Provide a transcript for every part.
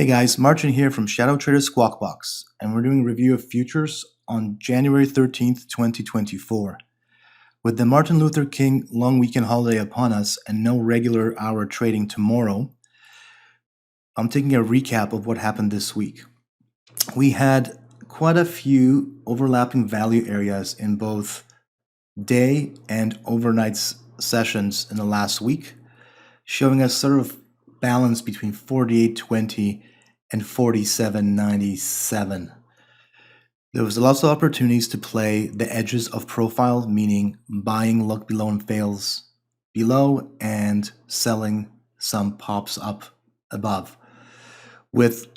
Hey guys, Martin here from ShadowTrader SquawkBox, and we're doing a review of futures on January 13th, 2024. With the Martin Luther King long weekend holiday upon us and no regular hour trading tomorrow, I'm taking a recap of what happened this week. We had quite a few overlapping value areas in both day and overnight sessions in the last week, showing us sort of balance between 48.20 and 47.97. There was lots of opportunities to play the edges of profile, meaning buying luck below and fails below and selling some pops up above. With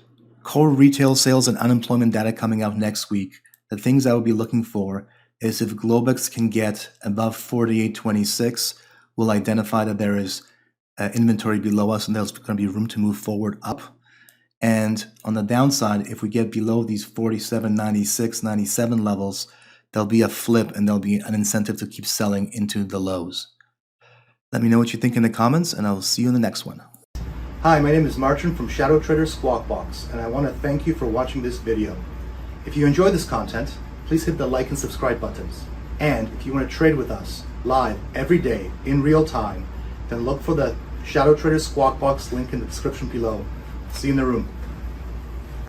core retail sales and unemployment data coming out next week, the things I would be looking for is if Globex can get above 48.26, we'll identify that there is inventory below us and there's going to be room to move forward up. And on the downside, if we get below these 47.96, 97 levels, there'll be a flip and there'll be an incentive to keep selling into the lows. Let me know what you think in the comments, and I'll see you in the next one. Hi, my name is Martin from ShadowTrader SquawkBox, and I want to thank you for watching this video. If you enjoy this content, please hit the like and subscribe buttons. And if you want to trade with us live every day in real time, then look for the ShadowTrader SquawkBox link in the description below. See you in the room.